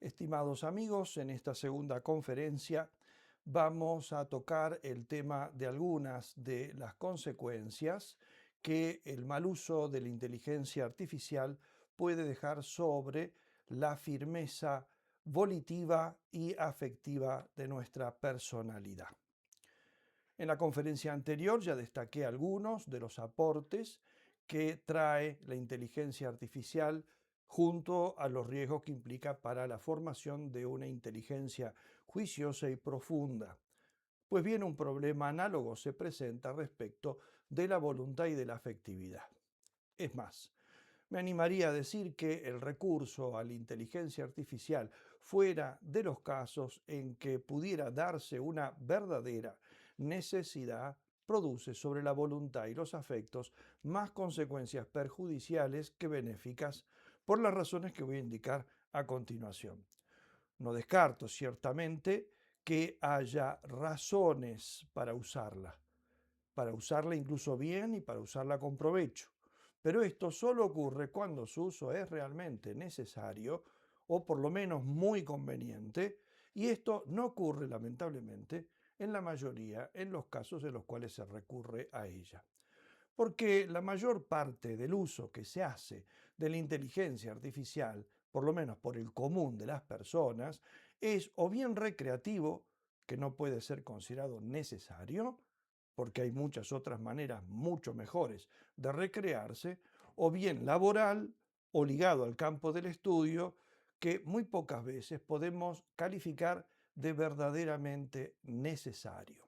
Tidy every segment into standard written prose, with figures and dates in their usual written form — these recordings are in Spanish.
Estimados amigos, en esta segunda conferencia vamos a tocar el tema de algunas de las consecuencias que el mal uso de la inteligencia artificial puede dejar sobre la firmeza volitiva y afectiva de nuestra personalidad. En la conferencia anterior ya destaqué algunos de los aportes que trae la inteligencia artificial junto a los riesgos que implica para la formación de una inteligencia juiciosa y profunda. Pues bien, un problema análogo se presenta respecto de la voluntad y de la afectividad. Es más, me animaría a decir que el recurso a la inteligencia artificial fuera de los casos en que pudiera darse una verdadera necesidad, produce sobre la voluntad y los afectos más consecuencias perjudiciales que benéficas por las razones que voy a indicar a continuación. No descarto ciertamente que haya razones para usarla incluso bien y para usarla con provecho. Pero esto solo ocurre cuando su uso es realmente necesario o por lo menos muy conveniente, y esto no ocurre lamentablemente en la mayoría en los casos en los cuales se recurre a ella. Porque la mayor parte del uso que se hace de la inteligencia artificial, por lo menos por el común de las personas, es o bien recreativo, que no puede ser considerado necesario, porque hay muchas otras maneras mucho mejores de recrearse, o bien laboral o ligado al campo del estudio, que muy pocas veces podemos calificar de verdaderamente necesario.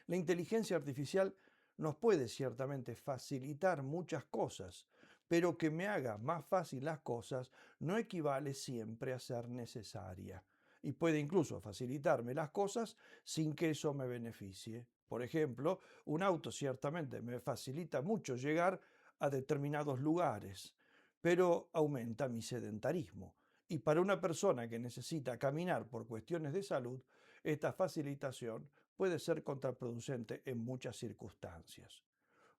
La inteligencia artificial nos puede ciertamente facilitar muchas cosas, pero que me haga más fácil las cosas no equivale siempre a ser necesaria. Y puede incluso facilitarme las cosas sin que eso me beneficie. Por ejemplo, un auto ciertamente me facilita mucho llegar a determinados lugares, pero aumenta mi sedentarismo. Y para una persona que necesita caminar por cuestiones de salud, esta facilitación puede ser contraproducente en muchas circunstancias.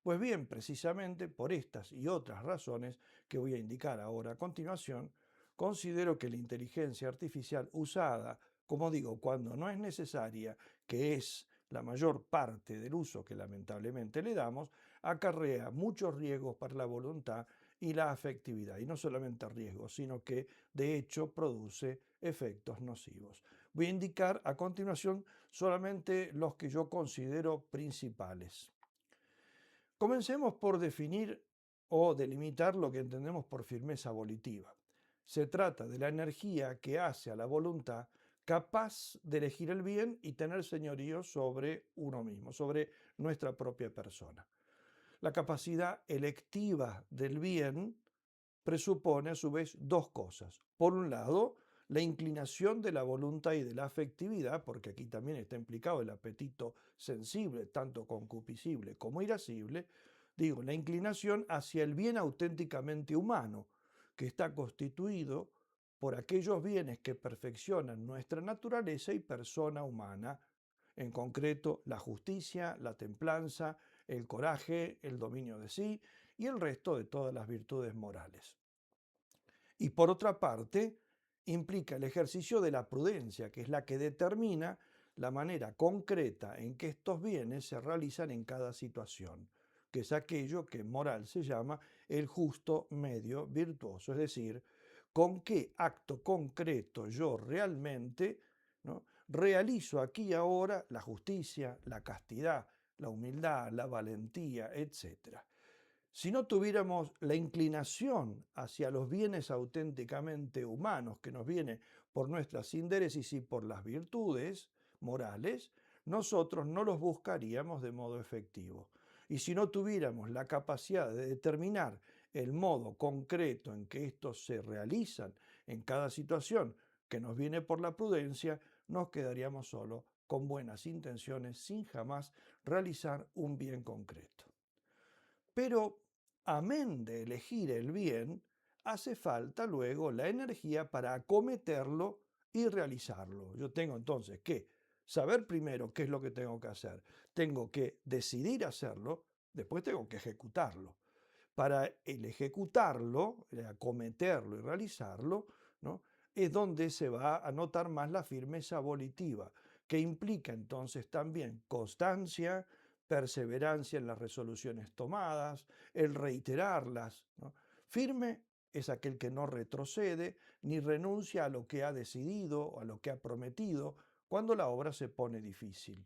Pues bien, precisamente por estas y otras razones que voy a indicar ahora a continuación, considero que la inteligencia artificial usada, como digo, cuando no es necesaria, que es la mayor parte del uso que lamentablemente le damos, acarrea muchos riesgos para la voluntad y la afectividad. Y no solamente riesgos, sino que de hecho produce efectos nocivos. Voy a indicar a continuación solamente los que yo considero principales. Comencemos por definir o delimitar lo que entendemos por firmeza volitiva. Se trata de la energía que hace a la voluntad capaz de elegir el bien y tener señorío sobre uno mismo, sobre nuestra propia persona. La capacidad electiva del bien presupone a su vez dos cosas. Por un lado, la inclinación de la voluntad y de la afectividad, porque aquí también está implicado el apetito sensible, tanto concupiscible como irascible, digo, la inclinación hacia el bien auténticamente humano, que está constituido por aquellos bienes que perfeccionan nuestra naturaleza y persona humana, en concreto la justicia, la templanza, el coraje, el dominio de sí y el resto de todas las virtudes morales. Y por otra parte, implica el ejercicio de la prudencia, que es la que determina la manera concreta en que estos bienes se realizan en cada situación, que es aquello que en moral se llama el justo medio virtuoso, es decir, con qué acto concreto yo realmente, ¿no?, realizo aquí y ahora la justicia, la castidad, la humildad, la valentía, etc. Si no tuviéramos la inclinación hacia los bienes auténticamente humanos que nos viene por nuestras sínderesis y por las virtudes morales, nosotros no los buscaríamos de modo efectivo. Y si no tuviéramos la capacidad de determinar el modo concreto en que estos se realizan en cada situación que nos viene por la prudencia, nos quedaríamos solo con buenas intenciones sin jamás realizar un bien concreto. Pero, amén de elegir el bien, hace falta luego la energía para acometerlo y realizarlo. Yo tengo entonces que saber primero qué es lo que tengo que hacer. Tengo que decidir hacerlo, después tengo que ejecutarlo. Para el ejecutarlo, el acometerlo y realizarlo, ¿no?, es donde se va a notar más la firmeza volitiva, que implica entonces también constancia, perseverancia en las resoluciones tomadas, el reiterarlas, ¿no? Firme es aquel que no retrocede ni renuncia a lo que ha decidido o a lo que ha prometido cuando la obra se pone difícil.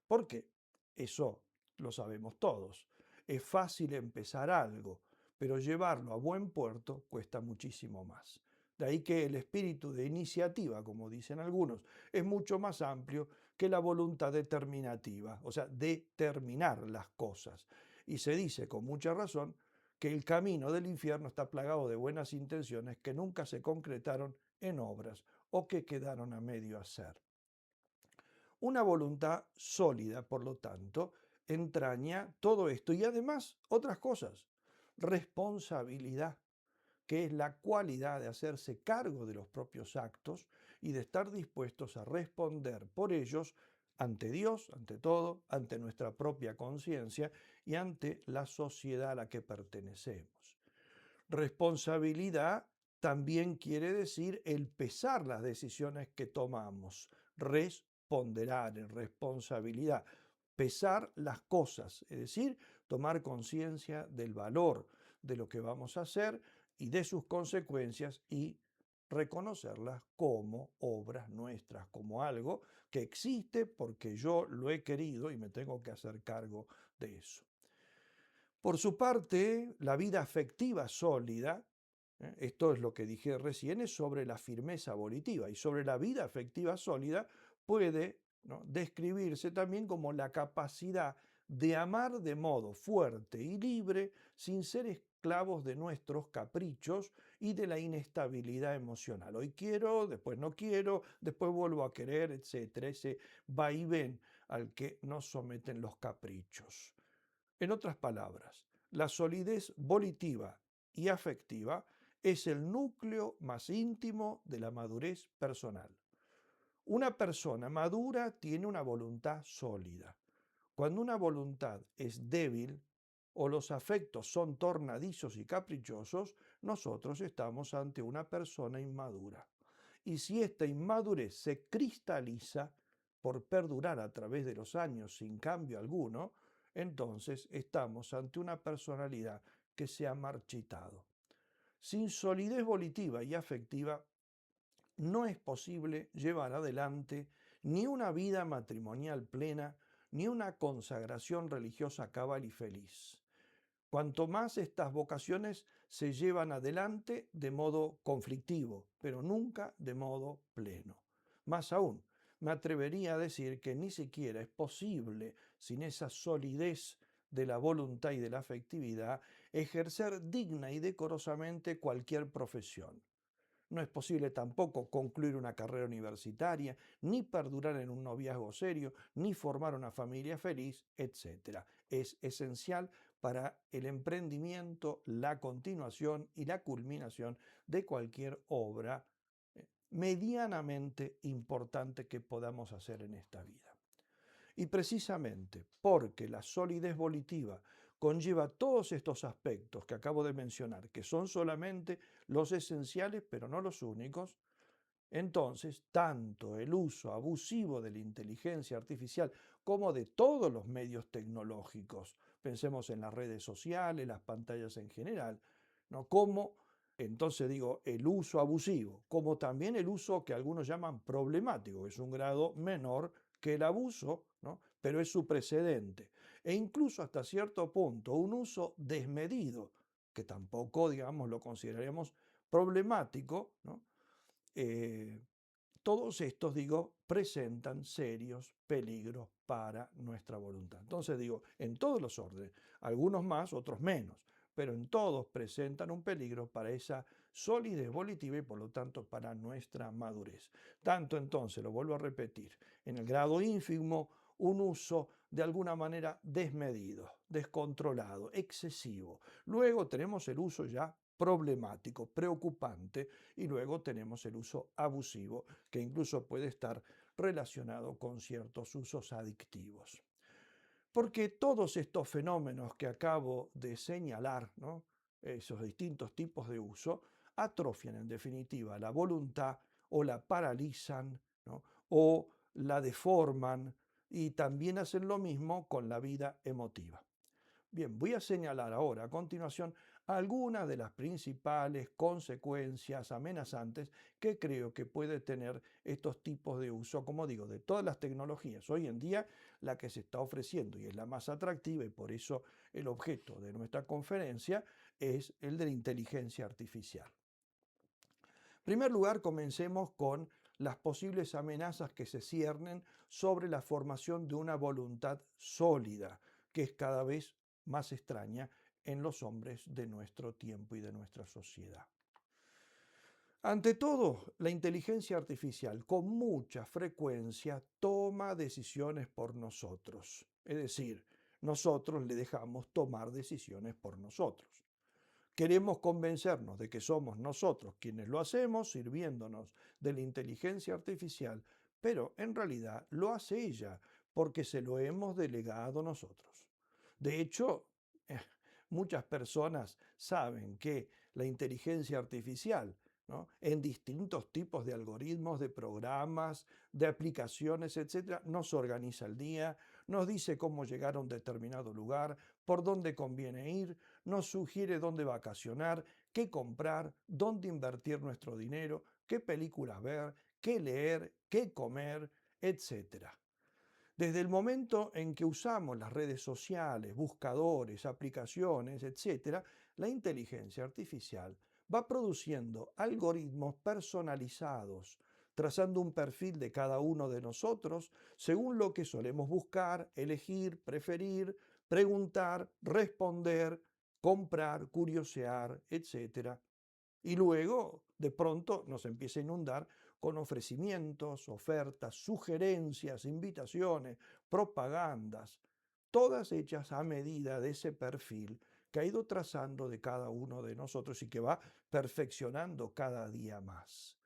¿Por qué? Eso lo sabemos todos. Es fácil empezar algo, pero llevarlo a buen puerto cuesta muchísimo más. De ahí que el espíritu de iniciativa, como dicen algunos, es mucho más amplio que la voluntad determinativa, o sea, determinar las cosas. Y se dice con mucha razón que el camino del infierno está plagado de buenas intenciones que nunca se concretaron en obras o que quedaron a medio hacer. Una voluntad sólida, por lo tanto, entraña todo esto y además otras cosas. Responsabilidad, que es la cualidad de hacerse cargo de los propios actos y de estar dispuestos a responder por ellos ante Dios, ante todo, ante nuestra propia conciencia y ante la sociedad a la que pertenecemos. Responsabilidad también quiere decir el pesar las decisiones que tomamos, ponderar en responsabilidad, pesar las cosas, es decir, tomar conciencia del valor de lo que vamos a hacer y de sus consecuencias y reconocerlas como obras nuestras, como algo que existe porque yo lo he querido y me tengo que hacer cargo de eso. Por su parte, la vida afectiva sólida, esto es lo que dije recién, es sobre la firmeza volitiva y sobre la vida afectiva sólida puede, ¿no?, describirse también como la capacidad de amar de modo fuerte y libre sin ser esclavos de nuestros caprichos y de la inestabilidad emocional. Hoy quiero, después no quiero, después vuelvo a querer, etcétera. Ese vaivén al que nos someten los caprichos. En otras palabras, la solidez volitiva y afectiva es el núcleo más íntimo de la madurez personal. Una persona madura tiene una voluntad sólida. Cuando una voluntad es débil o los afectos son tornadizos y caprichosos, nosotros estamos ante una persona inmadura. Y si esta inmadurez se cristaliza por perdurar a través de los años sin cambio alguno, entonces estamos ante una personalidad que se ha marchitado. Sin solidez volitiva y afectiva, no es posible llevar adelante ni una vida matrimonial plena, ni una consagración religiosa cabal y feliz. Cuanto más estas vocaciones se llevan adelante de modo conflictivo, pero nunca de modo pleno. Más aún, me atrevería a decir que ni siquiera es posible, sin esa solidez de la voluntad y de la afectividad, ejercer digna y decorosamente cualquier profesión. No es posible tampoco concluir una carrera universitaria, ni perdurar en un noviazgo serio, ni formar una familia feliz, etc. Es esencial para el emprendimiento, la continuación y la culminación de cualquier obra medianamente importante que podamos hacer en esta vida. Y precisamente porque la solidez volitiva conlleva todos estos aspectos que acabo de mencionar, que son solamente los esenciales, pero no los únicos, entonces tanto el uso abusivo de la inteligencia artificial como de todos los medios tecnológicos, pensemos en las redes sociales, las pantallas en general, ¿no?, como entonces digo el uso abusivo, como también el uso que algunos llaman problemático, que es un grado menor que el abuso, ¿no?, pero es su precedente, e incluso hasta cierto punto un uso desmedido, que tampoco, digamos, lo consideraríamos problemático, ¿no? Todos estos, digo, presentan serios peligros para nuestra voluntad. Entonces digo, en todos los órdenes, algunos más, otros menos, pero en todos presentan un peligro para esa solidez volitiva y por lo tanto para nuestra madurez. Tanto entonces, lo vuelvo a repetir, en el grado ínfimo, un uso de alguna manera desmedido, descontrolado, excesivo. Luego tenemos el uso ya problemático, preocupante, y luego tenemos el uso abusivo, que incluso puede estar relacionado con ciertos usos adictivos. Porque todos estos fenómenos que acabo de señalar, ¿no?, esos distintos tipos de uso, atrofian en definitiva la voluntad o la paralizan, ¿no? O la deforman y también hacen lo mismo con la vida emotiva. Bien, voy a señalar ahora a continuación algunas de las principales consecuencias amenazantes que creo que puede tener estos tipos de uso, como digo, de todas las tecnologías. Hoy en día la que se está ofreciendo y es la más atractiva y por eso el objeto de nuestra conferencia es el de la inteligencia artificial. En primer lugar, comencemos con las posibles amenazas que se ciernen sobre la formación de una voluntad sólida, que es cada vez más extraña en los hombres de nuestro tiempo y de nuestra sociedad. Ante todo, la inteligencia artificial con mucha frecuencia toma decisiones por nosotros, es decir, nosotros le dejamos tomar decisiones por nosotros. Queremos convencernos de que somos nosotros quienes lo hacemos, sirviéndonos de la inteligencia artificial, pero en realidad lo hace ella, porque se lo hemos delegado nosotros. De hecho, eh, muchas personas saben que la inteligencia artificial, ¿no?, en distintos tipos de algoritmos, de programas, de aplicaciones, etcétera, nos organiza el día, nos dice cómo llegar a un determinado lugar, por dónde conviene ir, nos sugiere dónde vacacionar, qué comprar, dónde invertir nuestro dinero, qué películas ver, qué leer, qué comer, etcétera. Desde el momento en que usamos las redes sociales, buscadores, aplicaciones, etcétera, la inteligencia artificial va produciendo algoritmos personalizados, trazando un perfil de cada uno de nosotros según lo que solemos buscar, elegir, preferir, preguntar, responder, comprar, curiosear, etcétera. Y luego, de pronto, nos empieza a inundar con ofrecimientos, ofertas, sugerencias, invitaciones, propagandas, todas hechas a medida de ese perfil que ha ido trazando de cada uno de nosotros y que va perfeccionando cada día más.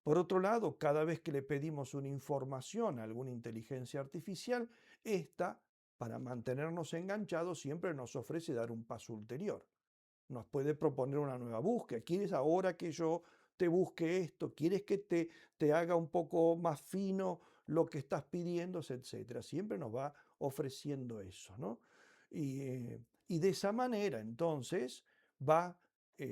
Por otro lado, cada vez que le pedimos una información a alguna inteligencia artificial, esta, para mantenernos enganchados, siempre nos ofrece dar un paso ulterior. Nos puede proponer una nueva búsqueda. ¿Quieres ahora que yo te busque esto? ¿Quieres que te haga un poco más fino lo que estás pidiendo? Etcétera. Siempre nos va ofreciendo eso, ¿no? Y de esa manera, entonces, va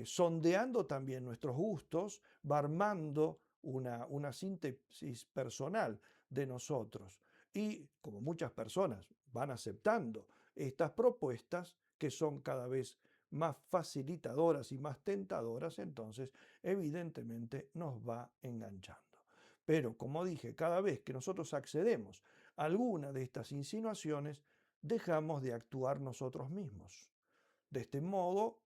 sondeando también nuestros gustos, va armando una síntesis personal de nosotros. Y como muchas personas van aceptando estas propuestas, que son cada vez más facilitadoras y más tentadoras, entonces evidentemente nos va enganchando. Pero como dije, cada vez que nosotros accedemos a alguna de estas insinuaciones, dejamos de actuar nosotros mismos. De este modo,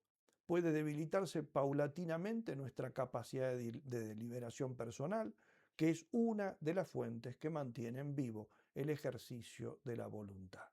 puede debilitarse paulatinamente nuestra capacidad de deliberación personal, que es una de las fuentes que mantienen vivo el ejercicio de la voluntad.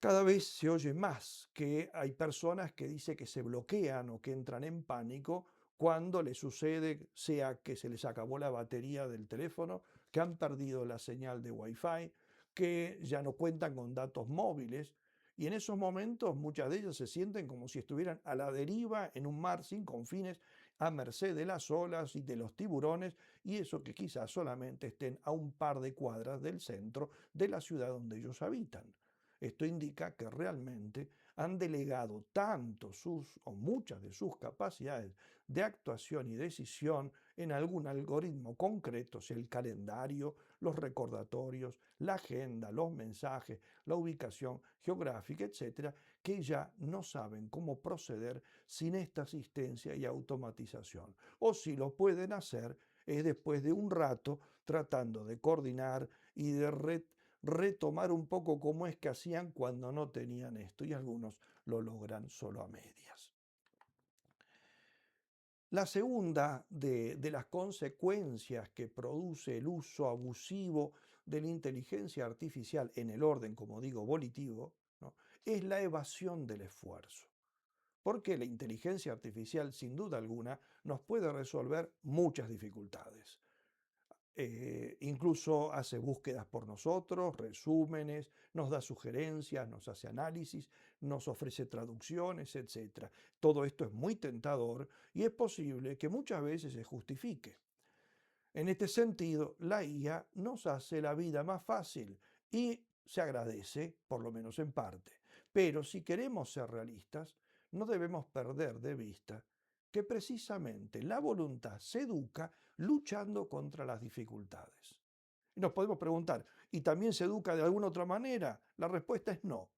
Cada vez se oye más que hay personas que dicen que se bloquean o que entran en pánico cuando les sucede, sea que se les acabó la batería del teléfono, que han perdido la señal de Wi-Fi, que ya no cuentan con datos móviles. Y en esos momentos muchas de ellas se sienten como si estuvieran a la deriva en un mar sin confines, a merced de las olas y de los tiburones, y eso que quizás solamente estén a un par de cuadras del centro de la ciudad donde ellos habitan. Esto indica que realmente han delegado tanto sus o muchas de sus capacidades de actuación y decisión en algún algoritmo concreto, sea el calendario, los recordatorios, la agenda, los mensajes, la ubicación geográfica, etcétera, que ya no saben cómo proceder sin esta asistencia y automatización. O si lo pueden hacer es después de un rato tratando de coordinar y de retomar un poco cómo es que hacían cuando no tenían esto, y algunos lo logran solo a medias. La segunda de las consecuencias que produce el uso abusivo de la inteligencia artificial en el orden, como digo, volitivo, ¿no?, es la evasión del esfuerzo. Porque la inteligencia artificial, sin duda alguna, nos puede resolver muchas dificultades. incluso hace búsquedas por nosotros, resúmenes, nos da sugerencias, nos hace análisis, nos ofrece traducciones, etc. Todo esto es muy tentador y es posible que muchas veces se justifique. En este sentido, la IA nos hace la vida más fácil y se agradece, por lo menos en parte. Pero si queremos ser realistas, no debemos perder de vista que precisamente la voluntad se educa luchando contra las dificultades. Y nos podemos preguntar, ¿y también se educa de alguna otra manera? La respuesta es no.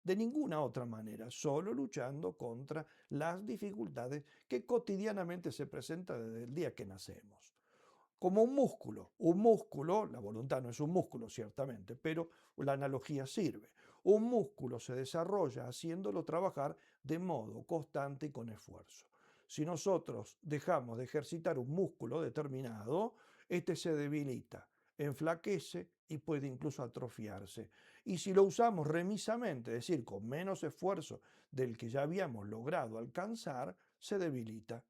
De ninguna otra manera, solo luchando contra las dificultades que cotidianamente se presentan desde el día que nacemos. Como un músculo. Un músculo, la voluntad no es un músculo ciertamente, pero la analogía sirve. Un músculo se desarrolla haciéndolo trabajar de modo constante y con esfuerzo. Si nosotros dejamos de ejercitar un músculo determinado, este se debilita, enflaquece y puede incluso atrofiarse. Y si lo usamos remisamente, es decir, con menos esfuerzo del que ya habíamos logrado alcanzar, se debilita.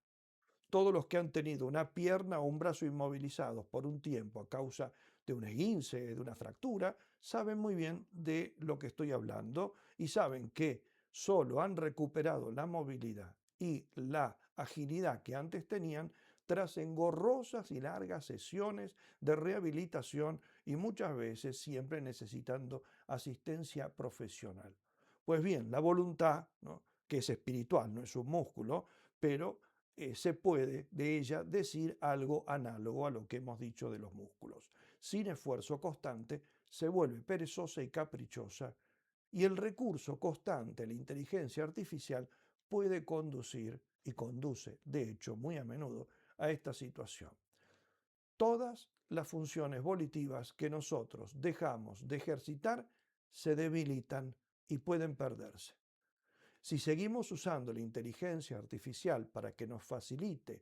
Todos los que han tenido una pierna o un brazo inmovilizados por un tiempo a causa de un esguince, de una fractura, saben muy bien de lo que estoy hablando y saben que solo han recuperado la movilidad y la agilidad que antes tenían tras engorrosas y largas sesiones de rehabilitación y muchas veces siempre necesitando asistencia profesional. Pues bien, la voluntad, ¿no?, que es espiritual, no es un músculo, pero se puede de ella decir algo análogo a lo que hemos dicho de los músculos. Sin esfuerzo constante se vuelve perezosa y caprichosa y el recurso constante a la inteligencia artificial puede conducir y conduce, de hecho, muy a menudo a esta situación. Todas las funciones volitivas que nosotros dejamos de ejercitar se debilitan y pueden perderse. Si seguimos usando la inteligencia artificial para que nos facilite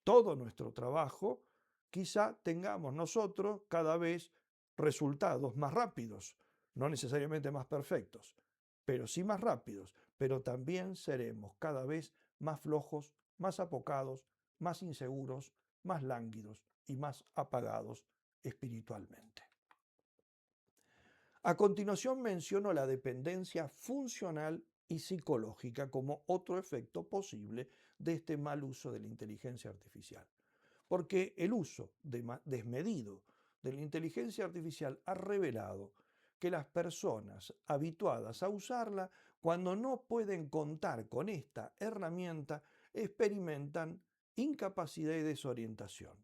todo nuestro trabajo, quizá tengamos nosotros cada vez resultados más rápidos, no necesariamente más perfectos, pero sí más rápidos, pero también seremos cada vez más flojos, más apocados, más inseguros, más lánguidos y más apagados espiritualmente. A continuación menciono la dependencia funcional y psicológica como otro efecto posible de este mal uso de la inteligencia artificial. Porque el uso desmedido de la inteligencia artificial ha revelado que las personas habituadas a usarla, cuando no pueden contar con esta herramienta, experimentan incapacidad y desorientación.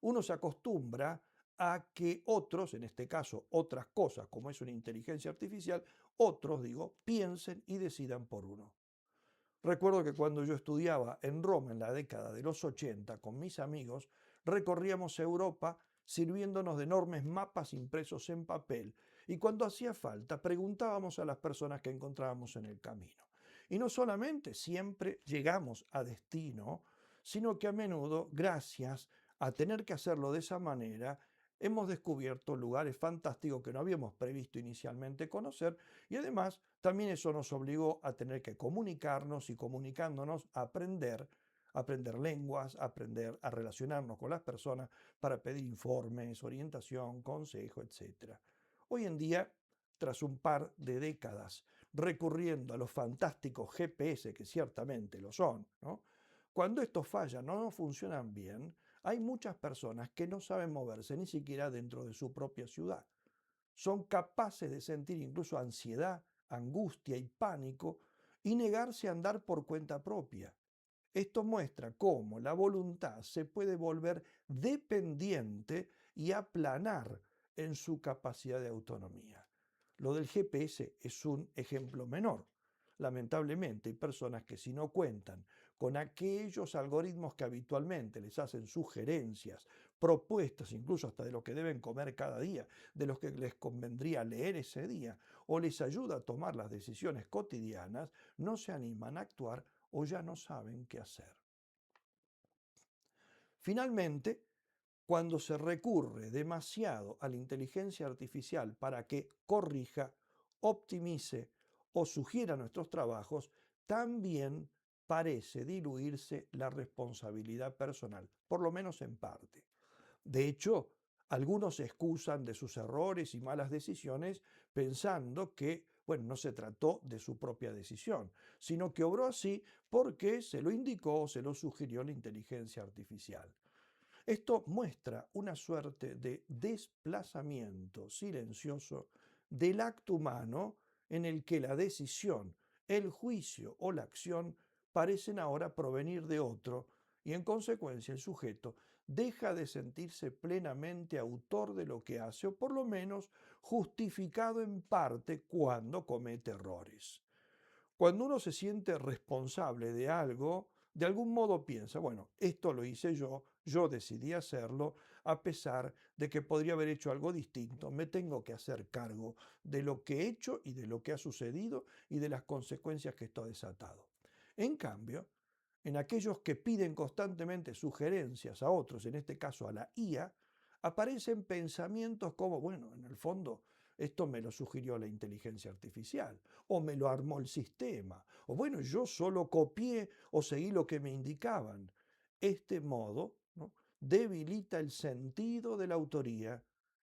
Uno se acostumbra a que otros, en este caso otras cosas como es una inteligencia artificial, otros, digo, piensen y decidan por uno. Recuerdo que cuando yo estudiaba en Roma en la década de los 80 con mis amigos, recorríamos Europa sirviéndonos de enormes mapas impresos en papel y cuando hacía falta preguntábamos a las personas que encontrábamos en el camino. Y no solamente siempre llegamos a destino, sino que a menudo, gracias a tener que hacerlo de esa manera, hemos descubierto lugares fantásticos que no habíamos previsto inicialmente conocer y además también eso nos obligó a tener que comunicarnos y comunicándonos aprender lenguas, aprender a relacionarnos con las personas para pedir informes, orientación, consejo, etc. Hoy en día, tras un par de décadas recurriendo a los fantásticos GPS, que ciertamente lo son, ¿no?, cuando estos fallan o no funcionan bien, hay muchas personas que no saben moverse ni siquiera dentro de su propia ciudad. Son capaces de sentir incluso ansiedad, angustia y pánico y negarse a andar por cuenta propia. Esto muestra cómo la voluntad se puede volver dependiente y aplanar en su capacidad de autonomía. Lo del GPS es un ejemplo menor. Lamentablemente hay personas que si no cuentan con aquellos algoritmos que habitualmente les hacen sugerencias, propuestas incluso hasta de lo que deben comer cada día, de los que les convendría leer ese día o les ayuda a tomar las decisiones cotidianas, no se animan a actuar o ya no saben qué hacer. Finalmente, cuando se recurre demasiado a la inteligencia artificial para que corrija, optimice o sugiera nuestros trabajos, también parece diluirse la responsabilidad personal, por lo menos en parte. De hecho, Algunos se excusan de sus errores y malas decisiones pensando que, bueno, no se trató de su propia decisión, sino que obró así porque se lo indicó o se lo sugirió la inteligencia artificial. Esto muestra una suerte de desplazamiento silencioso del acto humano en el que la decisión, el juicio o la acción parecen ahora provenir de otro y en consecuencia el sujeto deja de sentirse plenamente autor de lo que hace o por lo menos justificado en parte cuando comete errores. Cuando uno se siente responsable de algo, de algún modo piensa, bueno, esto lo hice yo decidí hacerlo, a pesar de que podría haber hecho algo distinto, me tengo que hacer cargo de lo que he hecho y de lo que ha sucedido y de las consecuencias que esto ha desatado. En cambio, en aquellos que piden constantemente sugerencias a otros, en este caso a la IA, aparecen pensamientos como, bueno, en el fondo, esto me lo sugirió la inteligencia artificial, o me lo armó el sistema, o bueno, yo solo copié o seguí lo que me indicaban. Este modo, ¿no?, debilita el sentido de la autoría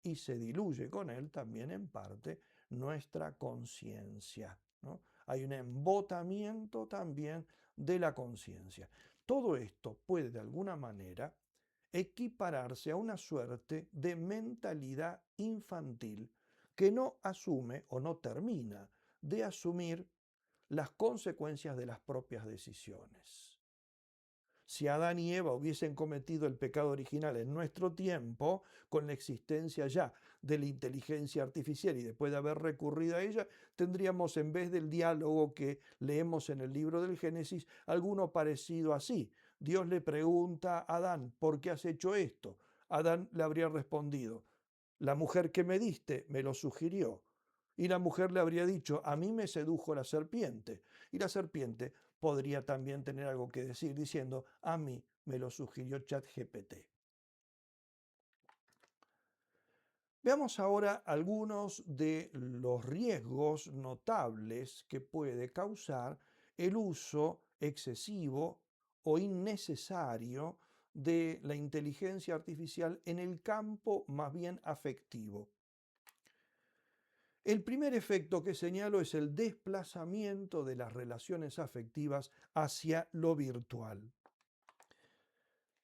y se diluye con él también en parte nuestra conciencia, ¿no? Hay un embotamiento también de la conciencia. Todo esto puede de alguna manera equipararse a una suerte de mentalidad infantil que no asume o no termina de asumir las consecuencias de las propias decisiones. Si Adán y Eva hubiesen cometido el pecado original en nuestro tiempo, con la existencia ya de la inteligencia artificial y después de haber recurrido a ella, tendríamos en vez del diálogo que leemos en el libro del Génesis, alguno parecido así. Dios le pregunta a Adán, ¿por qué has hecho esto? Adán le habría respondido, la mujer que me diste me lo sugirió. Y la mujer le habría dicho, a mí me sedujo la serpiente. Y la serpiente podría también tener algo que decir diciendo, a mí me lo sugirió ChatGPT. Veamos ahora algunos de los riesgos notables que puede causar el uso excesivo o innecesario de la inteligencia artificial en el campo más bien afectivo. El primer efecto que señalo es el desplazamiento de las relaciones afectivas hacia lo virtual.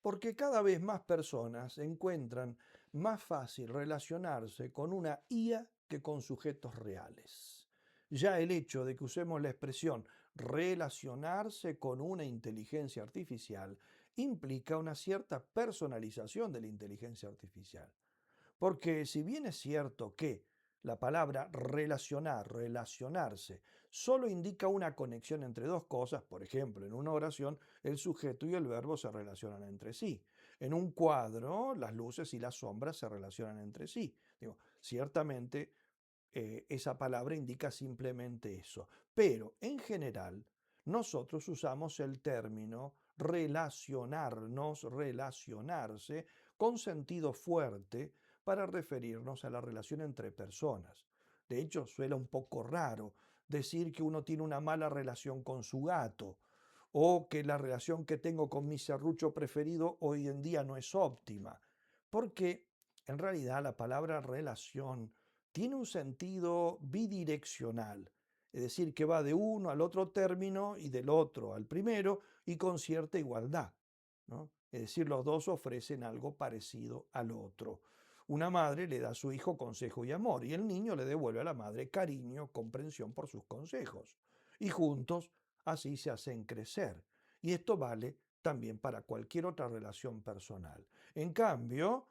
Porque cada vez más personas encuentran más fácil relacionarse con una IA que con sujetos reales. Ya el hecho de que usemos la expresión relacionarse con una inteligencia artificial implica una cierta personalización de la inteligencia artificial. Porque si bien es cierto que la palabra relacionar, relacionarse, solo indica una conexión entre dos cosas, por ejemplo, en una oración el sujeto y el verbo se relacionan entre sí. En un cuadro las luces y las sombras se relacionan entre sí. Digo, ciertamente esa palabra indica simplemente eso. Pero en general nosotros usamos el término relacionarnos, relacionarse, con sentido fuerte para referirnos a la relación entre personas. De hecho, suena un poco raro decir que uno tiene una mala relación con su gato o que la relación que tengo con mi serrucho preferido hoy en día no es óptima, porque en realidad la palabra relación tiene un sentido bidireccional, es decir, que va de uno al otro término y del otro al primero y con cierta igualdad, ¿no? Es decir, los dos ofrecen algo parecido al otro. Una madre le da a su hijo consejo y amor y el niño le devuelve a la madre cariño, comprensión por sus consejos. Y juntos así se hacen crecer. Y esto vale también para cualquier otra relación personal. En cambio,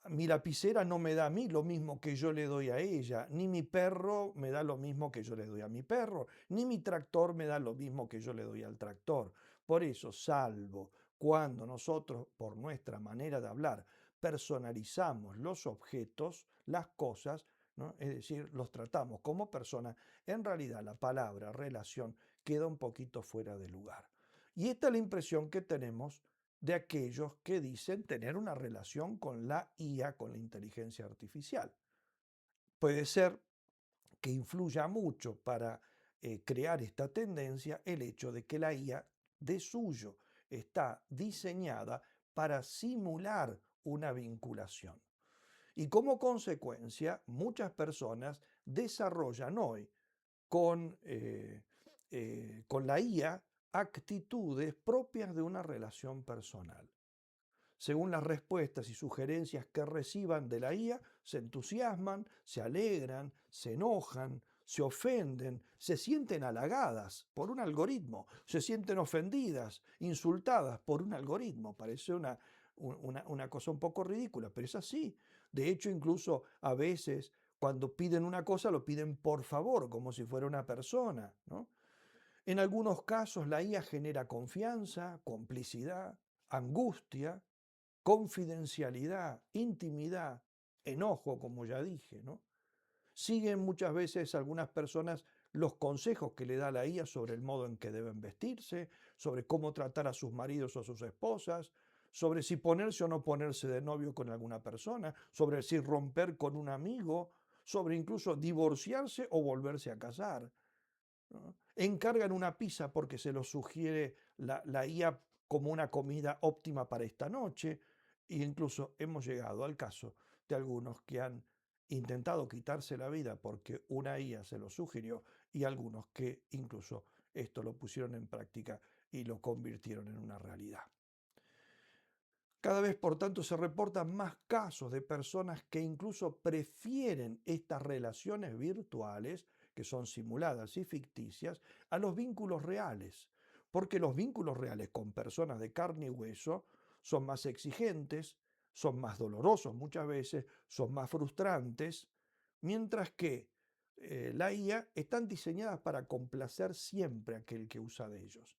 mi lapicera no me da a mí lo mismo que yo le doy a ella, ni mi perro me da lo mismo que yo le doy a mi perro, ni mi tractor me da lo mismo que yo le doy al tractor. Por eso, salvo cuando nosotros, por nuestra manera de hablar, personalizamos los objetos, las cosas, ¿no?, es decir, los tratamos como personas, en realidad la palabra relación queda un poquito fuera de lugar. Y esta es la impresión que tenemos de aquellos que dicen tener una relación con la IA, con la inteligencia artificial. Puede ser que influya mucho para crear esta tendencia el hecho de que la IA de suyo está diseñada para simular una vinculación. Y como consecuencia, muchas personas desarrollan hoy con la IA actitudes propias de una relación personal. Según las respuestas y sugerencias que reciban de la IA, se entusiasman, se alegran, se enojan, se ofenden, se sienten halagadas por un algoritmo, se sienten ofendidas, insultadas por un algoritmo. Parece una cosa un poco ridícula, pero es así. De hecho, incluso a veces cuando piden una cosa lo piden por favor, como si fuera una persona, ¿no? En algunos casos la IA genera confianza, complicidad, angustia, confidencialidad, intimidad, enojo, como ya dije, ¿no? Siguen muchas veces algunas personas los consejos que le da la IA sobre el modo en que deben vestirse, sobre cómo tratar a sus maridos o a sus esposas, sobre si ponerse o no ponerse de novio con alguna persona, sobre si romper con un amigo, sobre incluso divorciarse o volverse a casar, ¿no? Encargan una pizza porque se lo sugiere la IA como una comida óptima para esta noche, e incluso hemos llegado al caso de algunos que han intentado quitarse la vida porque una IA se lo sugirió y algunos que incluso esto lo pusieron en práctica y lo convirtieron en una realidad. Cada vez, por tanto, se reportan más casos de personas que incluso prefieren estas relaciones virtuales, que son simuladas y ficticias, a los vínculos reales, porque los vínculos reales con personas de carne y hueso son más exigentes, son más dolorosos muchas veces, son más frustrantes, mientras que la IA están diseñadas para complacer siempre a aquel que usa de ellos.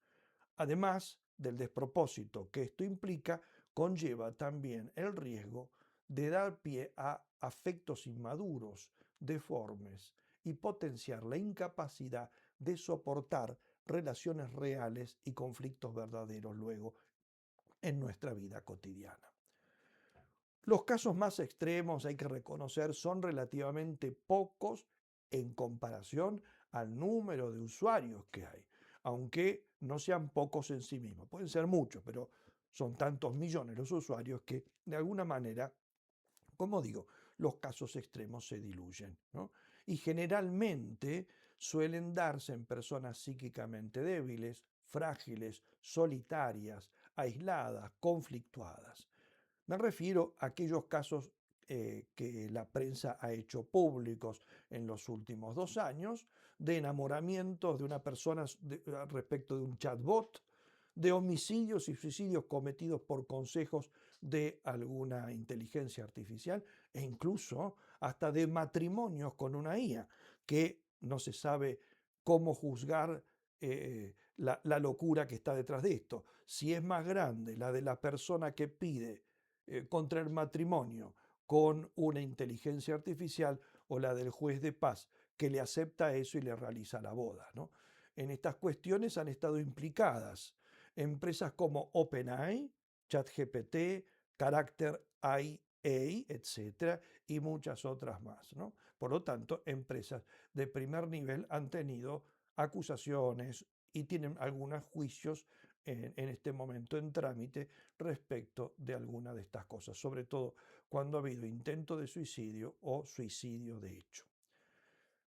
Además del despropósito que esto implica, conlleva también el riesgo de dar pie a afectos inmaduros, deformes y potenciar la incapacidad de soportar relaciones reales y conflictos verdaderos luego en nuestra vida cotidiana. Los casos más extremos, hay que reconocer, son relativamente pocos en comparación al número de usuarios que hay, aunque no sean pocos en sí mismos. Pueden ser muchos, pero son tantos millones los usuarios que de alguna manera, como digo, los casos extremos se diluyen, ¿no? Y generalmente suelen darse en personas psíquicamente débiles, frágiles, solitarias, aisladas, conflictuadas. Me refiero a aquellos casos que la prensa ha hecho públicos en los últimos 2 años, de enamoramientos de una persona respecto de un chatbot, de homicidios y suicidios cometidos por consejos de alguna inteligencia artificial e incluso hasta de matrimonios con una IA, que no se sabe cómo juzgar la locura que está detrás de esto. Si es más grande la de la persona que pide contra el matrimonio con una inteligencia artificial o la del juez de paz que le acepta eso y le realiza la boda, ¿no? En estas cuestiones han estado implicadas empresas como OpenAI, ChatGPT, Character AI, etcétera, y muchas otras más, ¿no? Por lo tanto, empresas de primer nivel han tenido acusaciones y tienen algunos juicios en este momento en trámite respecto de alguna de estas cosas, sobre todo cuando ha habido intento de suicidio o suicidio de hecho.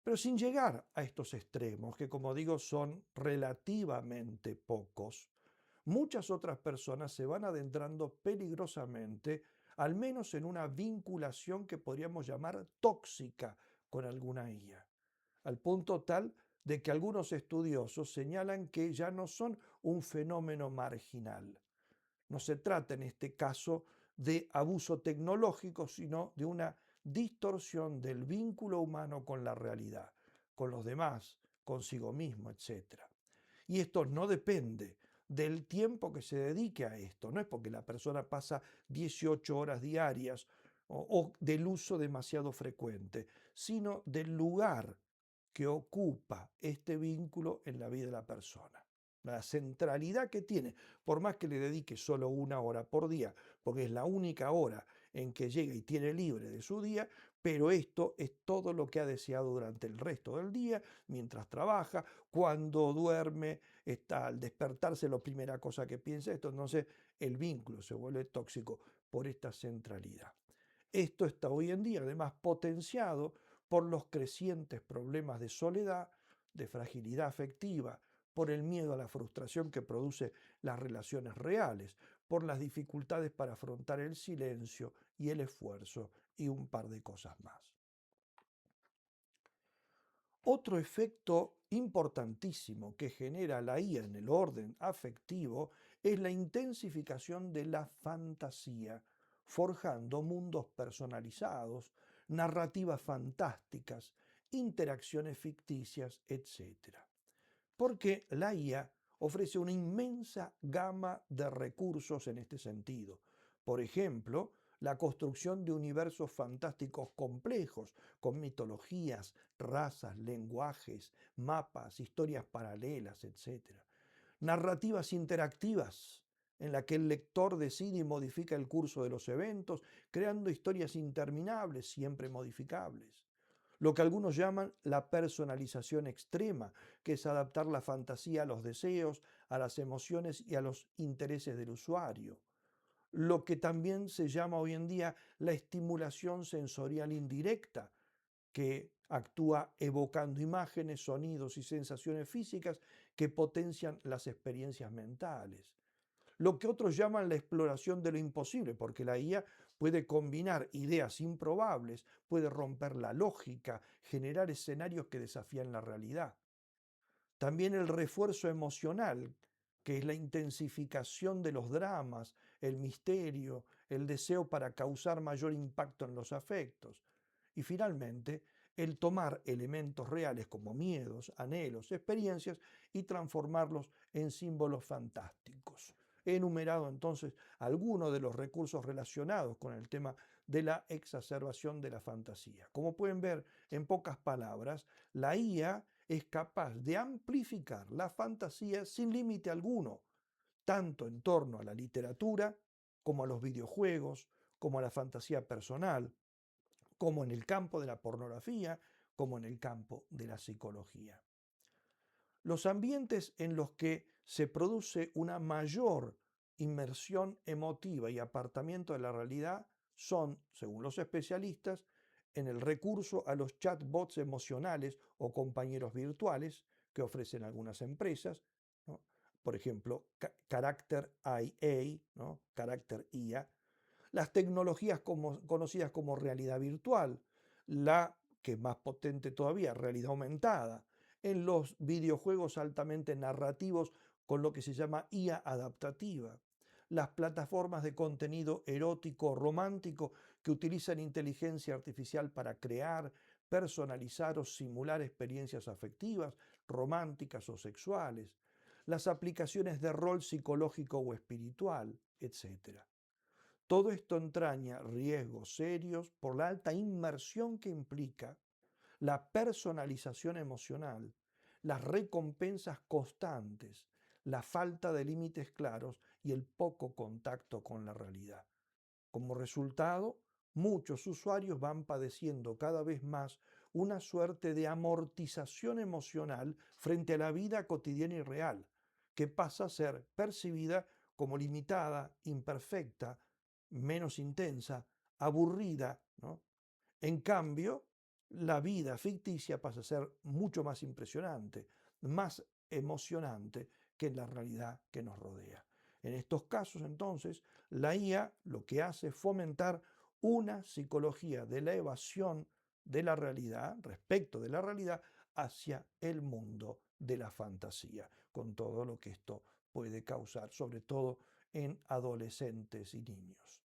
Pero sin llegar a estos extremos, que como digo son relativamente pocos, muchas otras personas se van adentrando peligrosamente, al menos en una vinculación que podríamos llamar tóxica con alguna IA, al punto tal de que algunos estudiosos señalan que ya no son un fenómeno marginal. No se trata en este caso de abuso tecnológico, sino de una distorsión del vínculo humano con la realidad, con los demás, consigo mismo, etc. Y esto no depende del tiempo que se dedique a esto, no es porque la persona pasa 18 horas diarias o del uso demasiado frecuente, sino del lugar que ocupa este vínculo en la vida de la persona. La centralidad que tiene, por más que le dedique solo 1 hora por día, porque es la única hora en que llega y tiene libre de su día, pero esto es todo lo que ha deseado durante el resto del día, mientras trabaja, cuando duerme, está al despertarse, la primera cosa que piensa esto, entonces el vínculo se vuelve tóxico por esta centralidad. Esto está hoy en día además potenciado por los crecientes problemas de soledad, de fragilidad afectiva, por el miedo a la frustración que produce las relaciones reales, por las dificultades para afrontar el silencio y el esfuerzo y un par de cosas más. Otro efecto importantísimo que genera la IA en el orden afectivo es la intensificación de la fantasía, forjando mundos personalizados, narrativas fantásticas, interacciones ficticias, etc. Porque la IA ofrece una inmensa gama de recursos en este sentido. Por ejemplo, la construcción de universos fantásticos complejos, con mitologías, razas, lenguajes, mapas, historias paralelas, etc. Narrativas interactivas, en la que el lector decide y modifica el curso de los eventos, creando historias interminables, siempre modificables. Lo que algunos llaman la personalización extrema, que es adaptar la fantasía a los deseos, a las emociones y a los intereses del usuario. Lo que también se llama hoy en día la estimulación sensorial indirecta, que actúa evocando imágenes, sonidos y sensaciones físicas que potencian las experiencias mentales. Lo que otros llaman la exploración de lo imposible, porque la IA puede combinar ideas improbables, puede romper la lógica, generar escenarios que desafían la realidad. También el refuerzo emocional, que es la intensificación de los dramas, el misterio, el deseo para causar mayor impacto en los afectos. Y finalmente, el tomar elementos reales como miedos, anhelos, experiencias y transformarlos en símbolos fantásticos. He enumerado entonces algunos de los recursos relacionados con el tema de la exacerbación de la fantasía. Como pueden ver, en pocas palabras, la IA es capaz de amplificar la fantasía sin límite alguno, tanto en torno a la literatura, como a los videojuegos, como a la fantasía personal, como en el campo de la pornografía, como en el campo de la psicología. Los ambientes en los que se produce una mayor inmersión emotiva y apartamiento de la realidad son, según los especialistas, en el recurso a los chatbots emocionales o compañeros virtuales que ofrecen algunas empresas, ¿no? Por ejemplo, Character IA, ¿no? Character IA, las tecnologías conocidas como realidad virtual, la que es más potente todavía, realidad aumentada, en los videojuegos altamente narrativos con lo que se llama IA adaptativa, las plataformas de contenido erótico romántico que utilizan inteligencia artificial para crear, personalizar o simular experiencias afectivas, románticas o sexuales, las aplicaciones de rol psicológico o espiritual, etc. Todo esto entraña riesgos serios por la alta inmersión que implica la personalización emocional, las recompensas constantes, la falta de límites claros y el poco contacto con la realidad. Como resultado, muchos usuarios van padeciendo cada vez más una suerte de amortización emocional frente a la vida cotidiana y real, que pasa a ser percibida como limitada, imperfecta, menos intensa, aburrida, ¿no? En cambio, la vida ficticia pasa a ser mucho más impresionante, más emocionante que la realidad que nos rodea. En estos casos, entonces, la IA lo que hace es fomentar una psicología de la evasión de la realidad, respecto de la realidad, hacia el mundo de la fantasía, con todo lo que esto puede causar, sobre todo en adolescentes y niños.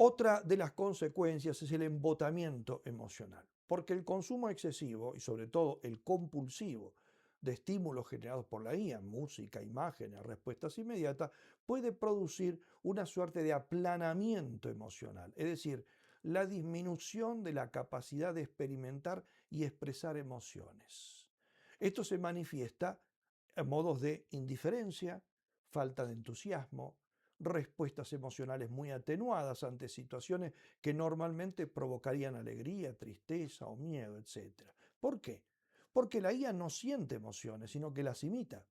Otra de las consecuencias es el embotamiento emocional, porque el consumo excesivo y sobre todo el compulsivo de estímulos generados por la IA, música, imágenes, respuestas inmediatas, puede producir una suerte de aplanamiento emocional, es decir, la disminución de la capacidad de experimentar y expresar emociones. Esto se manifiesta en modos de indiferencia, falta de entusiasmo, respuestas emocionales muy atenuadas ante situaciones que normalmente provocarían alegría, tristeza o miedo, etc. ¿Por qué? Porque la IA no siente emociones, sino que las imita.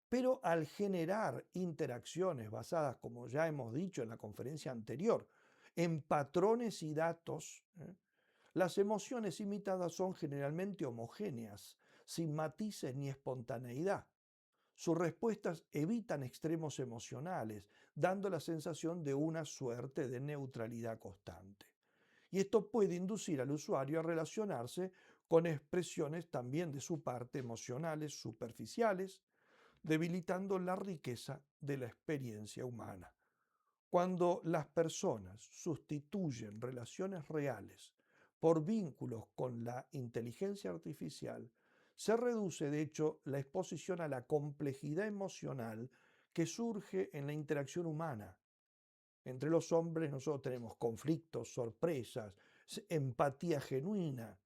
Pero al generar interacciones basadas, como ya hemos dicho en la conferencia anterior, en patrones y datos, las emociones imitadas son generalmente homogéneas, sin matices ni espontaneidad. Sus respuestas evitan extremos emocionales, dando la sensación de una suerte de neutralidad constante. Y esto puede inducir al usuario a relacionarse con expresiones también de su parte emocionales superficiales, debilitando la riqueza de la experiencia humana. Cuando las personas sustituyen relaciones reales por vínculos con la inteligencia artificial, se reduce de hecho la exposición a la complejidad emocional que surge en la interacción humana. Entre los hombres nosotros tenemos conflictos, sorpresas, empatía genuina.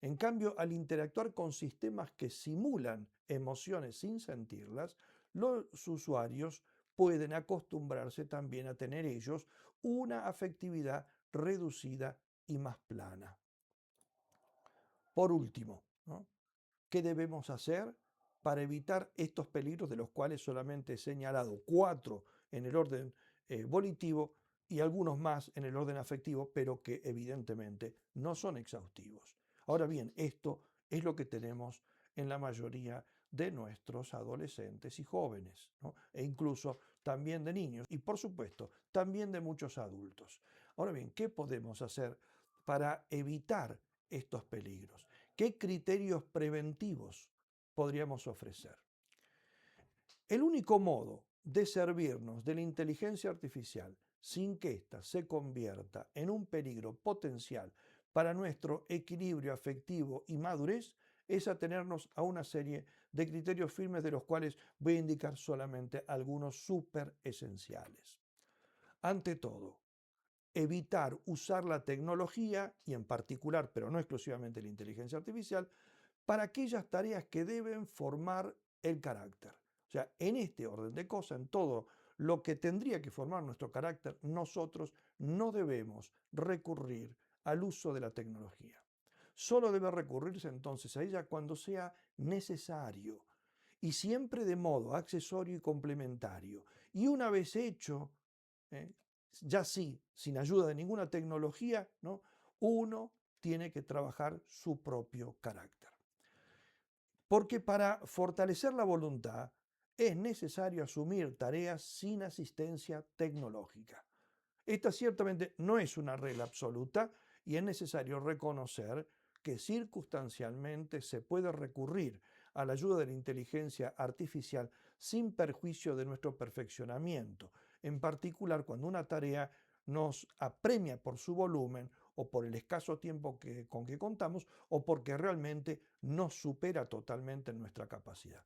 En cambio, al interactuar con sistemas que simulan emociones sin sentirlas, los usuarios pueden acostumbrarse también a tener ellos una afectividad reducida y más plana. Por último, ¿no? ¿Qué debemos hacer para evitar estos peligros de los cuales solamente he señalado 4 en el orden volitivo y algunos más en el orden afectivo, pero que evidentemente no son exhaustivos? Ahora bien, esto es lo que tenemos en la mayoría de nuestros adolescentes y jóvenes, ¿no? E incluso también de niños y por supuesto también de muchos adultos. Ahora bien, ¿qué podemos hacer para evitar estos peligros? ¿Qué criterios preventivos podríamos ofrecer? El único modo de servirnos de la inteligencia artificial sin que ésta se convierta en un peligro potencial para nuestro equilibrio afectivo y madurez es atenernos a una serie de criterios firmes de los cuales voy a indicar solamente algunos súper esenciales. Ante todo, evitar usar la tecnología y en particular, pero no exclusivamente la inteligencia artificial, para aquellas tareas que deben formar el carácter. O sea, en este orden de cosas, en todo lo que tendría que formar nuestro carácter, nosotros no debemos recurrir al uso de la tecnología. Solo debe recurrirse entonces a ella cuando sea necesario y siempre de modo accesorio y complementario. Y una vez hecho, ¿eh? Ya sí, sin ayuda de ninguna tecnología, ¿no? Uno tiene que trabajar su propio carácter. Porque para fortalecer la voluntad es necesario asumir tareas sin asistencia tecnológica. Esta ciertamente no es una regla absoluta y es necesario reconocer que circunstancialmente se puede recurrir a la ayuda de la inteligencia artificial sin perjuicio de nuestro perfeccionamiento, en particular cuando una tarea nos apremia por su volumen o por el escaso tiempo con que contamos o porque realmente nos supera totalmente en nuestra capacidad.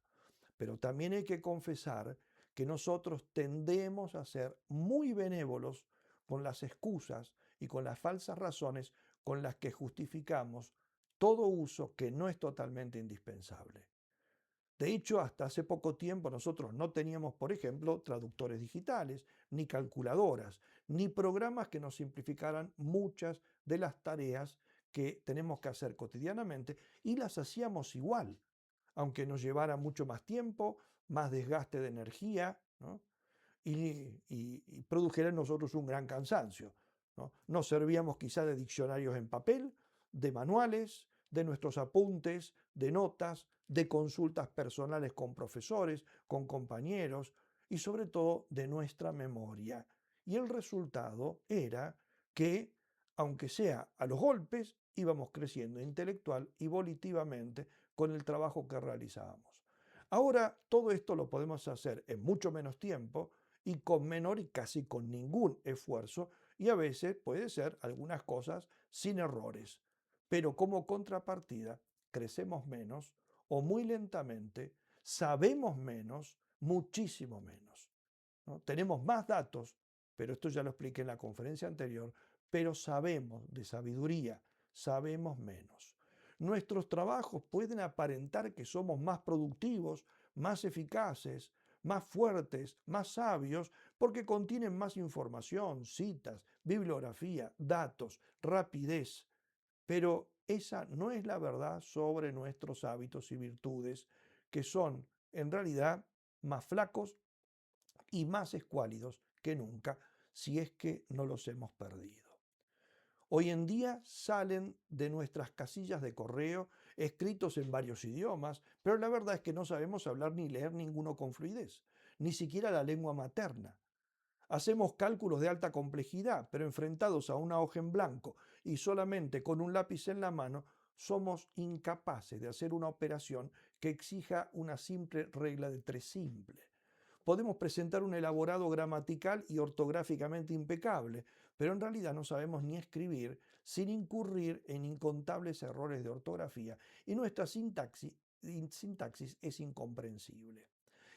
Pero también hay que confesar que nosotros tendemos a ser muy benévolos con las excusas y con las falsas razones con las que justificamos todo uso que no es totalmente indispensable. De hecho, hasta hace poco tiempo nosotros no teníamos, por ejemplo, traductores digitales, ni calculadoras, ni programas que nos simplificaran muchas de las tareas que tenemos que hacer cotidianamente y las hacíamos igual, aunque nos llevara mucho más tiempo, más desgaste de energía, ¿no? y produjera en nosotros un gran cansancio, ¿no? Nos servíamos quizá de diccionarios en papel, de manuales, de nuestros apuntes, de notas, de consultas personales con profesores, con compañeros y sobre todo de nuestra memoria. Y el resultado era que, aunque sea a los golpes, íbamos creciendo intelectual y volitivamente con el trabajo que realizábamos. Ahora todo esto lo podemos hacer en mucho menos tiempo y con menor y casi con ningún esfuerzo y a veces puede ser algunas cosas sin errores. Pero como contrapartida, crecemos menos o muy lentamente, sabemos menos, muchísimo menos, ¿no? Tenemos más datos, pero esto ya lo expliqué en la conferencia anterior, pero sabemos de sabiduría, sabemos menos. Nuestros trabajos pueden aparentar que somos más productivos, más eficaces, más fuertes, más sabios, porque contienen más información, citas, bibliografía, datos, rapidez. Pero esa no es la verdad sobre nuestros hábitos y virtudes, que son, en realidad, más flacos y más escuálidos que nunca, si es que no los hemos perdido. Hoy en día salen de nuestras casillas de correo escritos en varios idiomas, pero la verdad es que no sabemos hablar ni leer ninguno con fluidez, ni siquiera la lengua materna. Hacemos cálculos de alta complejidad, pero enfrentados a una hoja en blanco y solamente con un lápiz en la mano, somos incapaces de hacer una operación que exija una simple regla de tres simple. Podemos presentar un elaborado gramatical y ortográficamente impecable, pero en realidad no sabemos ni escribir sin incurrir en incontables errores de ortografía y nuestra sintaxis es incomprensible.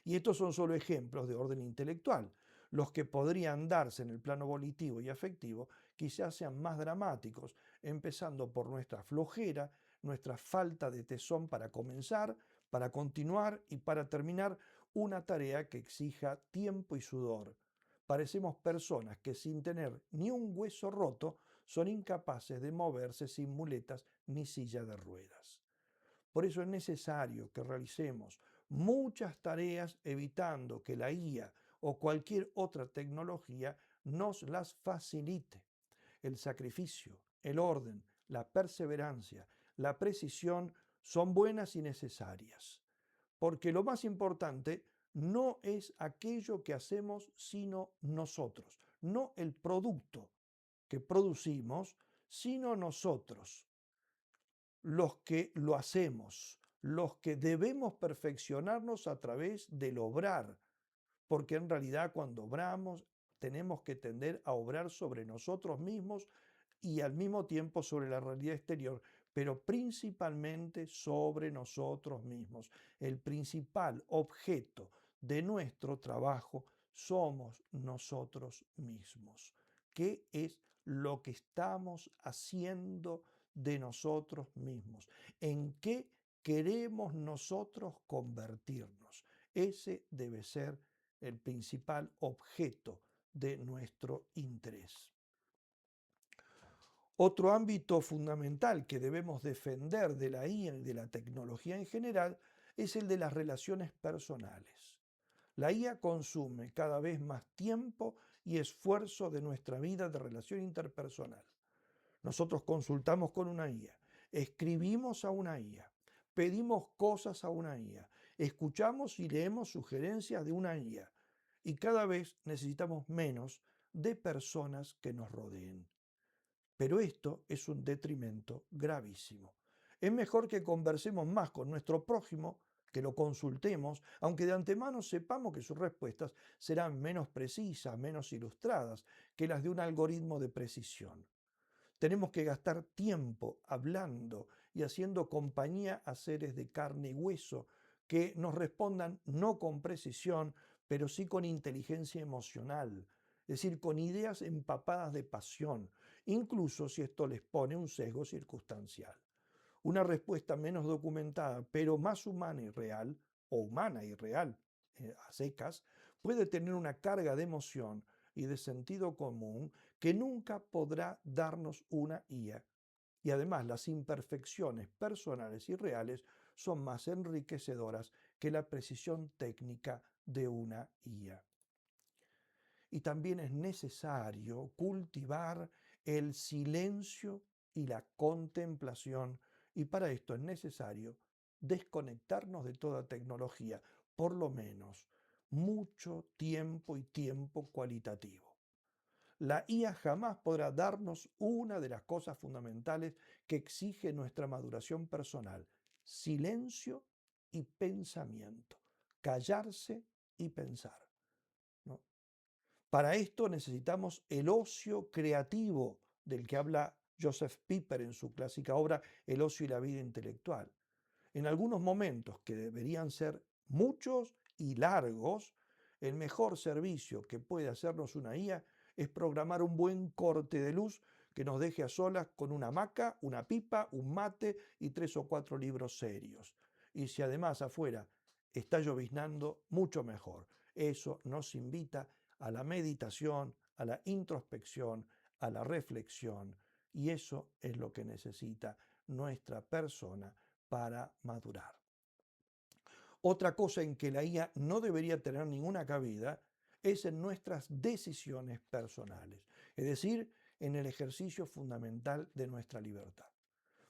Y estos son solo ejemplos de orden intelectual. Los que podrían darse en el plano volitivo y afectivo quizás sean más dramáticos, empezando por nuestra flojera, nuestra falta de tesón para comenzar, para continuar y para terminar una tarea que exija tiempo y sudor. Parecemos personas que sin tener ni un hueso roto son incapaces de moverse sin muletas ni silla de ruedas. Por eso es necesario que realicemos muchas tareas evitando que la IA o cualquier otra tecnología nos las facilite. El sacrificio, el orden, la perseverancia, la precisión son buenas y necesarias, porque lo más importante no es aquello que hacemos, sino nosotros, no el producto que producimos, sino nosotros, los que lo hacemos, los que debemos perfeccionarnos a través del obrar, porque en realidad cuando obramos tenemos que tender a obrar sobre nosotros mismos y al mismo tiempo sobre la realidad exterior, pero principalmente sobre nosotros mismos. El principal objeto de nuestro trabajo somos nosotros mismos. ¿Qué es lo que estamos haciendo de nosotros mismos? ¿En qué queremos nosotros convertirnos? Ese debe ser el principal objeto de nuestro interés. Otro ámbito fundamental que debemos defender de la IA y de la tecnología en general es el de las relaciones personales. La IA consume cada vez más tiempo y esfuerzo de nuestra vida de relación interpersonal. Nosotros consultamos con una IA, escribimos a una IA, pedimos cosas a una IA, escuchamos y leemos sugerencias de una IA y cada vez necesitamos menos de personas que nos rodeen. Pero esto es un detrimento gravísimo. Es mejor que conversemos más con nuestro prójimo, que lo consultemos, aunque de antemano sepamos que sus respuestas serán menos precisas, menos ilustradas que las de un algoritmo de precisión. Tenemos que gastar tiempo hablando y haciendo compañía a seres de carne y hueso que nos respondan no con precisión, pero sí con inteligencia emocional, es decir, con ideas empapadas de pasión, incluso si esto les pone un sesgo circunstancial. Una respuesta menos documentada, pero más humana y real, o humana y real, a secas, puede tener una carga de emoción y de sentido común que nunca podrá darnos una IA. Y además las imperfecciones personales y reales son más enriquecedoras que la precisión técnica de una IA. Y también es necesario cultivar el silencio y la contemplación. Y para esto es necesario desconectarnos de toda tecnología, por lo menos mucho tiempo y tiempo cualitativo. La IA jamás podrá darnos una de las cosas fundamentales que exige nuestra maduración personal: silencio y pensamiento, callarse y pensar, ¿no? Para esto necesitamos el ocio creativo del que habla Joseph Pieper en su clásica obra El ocio y la vida intelectual. En algunos momentos, que deberían ser muchos y largos, el mejor servicio que puede hacernos una IA es programar un buen corte de luz que nos deje a solas con una hamaca, una pipa, un mate y 3 o 4 libros serios. Y si además afuera está lloviznando, mucho mejor. Eso nos invita a la meditación, a la introspección, a la reflexión. Y eso es lo que necesita nuestra persona para madurar. Otra cosa en que la IA no debería tener ninguna cabida es en nuestras decisiones personales, es decir, en el ejercicio fundamental de nuestra libertad.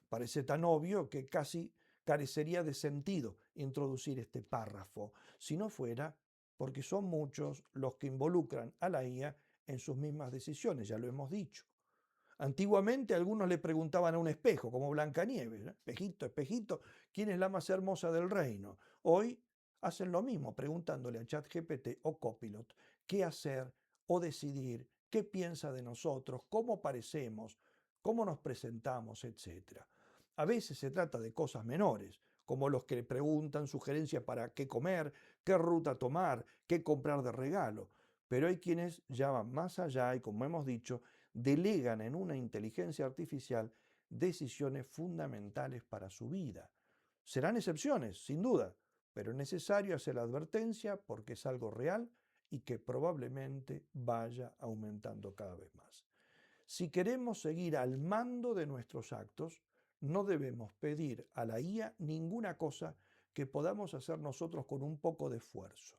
Parece tan obvio que casi carecería de sentido introducir este párrafo, si no fuera porque son muchos los que involucran a la IA en sus mismas decisiones, ya lo hemos dicho. Antiguamente algunos le preguntaban a un espejo, como Blancanieves, ¿no? Espejito, espejito, ¿quién es la más hermosa del reino? Hoy hacen lo mismo, preguntándole a ChatGPT o Copilot qué hacer o decidir, qué piensa de nosotros, cómo parecemos, cómo nos presentamos, etc. A veces se trata de cosas menores, como los que le preguntan sugerencias para qué comer, qué ruta tomar, qué comprar de regalo. Pero hay quienes ya van más allá y, como hemos dicho, delegan en una inteligencia artificial decisiones fundamentales para su vida. Serán excepciones, sin duda, pero es necesario hacer la advertencia porque es algo real y que probablemente vaya aumentando cada vez más. Si queremos seguir al mando de nuestros actos, no debemos pedir a la IA ninguna cosa que podamos hacer nosotros con un poco de esfuerzo.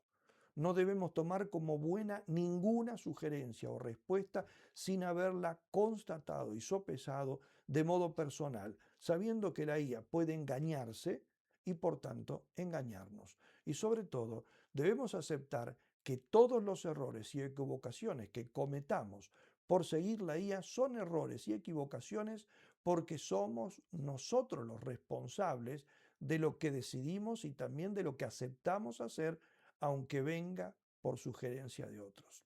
No debemos tomar como buena ninguna sugerencia o respuesta sin haberla constatado y sopesado de modo personal, sabiendo que la IA puede engañarse y por tanto engañarnos. Y sobre todo, debemos aceptar que todos los errores y equivocaciones que cometamos por seguir la IA son errores y equivocaciones porque somos nosotros los responsables de lo que decidimos y también de lo que aceptamos hacer, aunque venga por sugerencia de otros.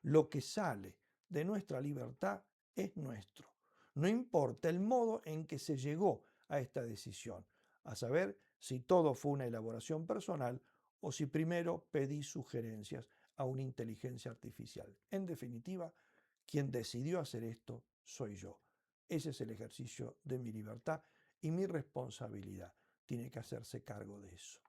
Lo que sale de nuestra libertad es nuestro. No importa el modo en que se llegó a esta decisión, a saber si todo fue una elaboración personal o si primero pedí sugerencias a una inteligencia artificial. En definitiva, quien decidió hacer esto soy yo. Ese es el ejercicio de mi libertad y mi responsabilidad. Tiene que hacerse cargo de eso.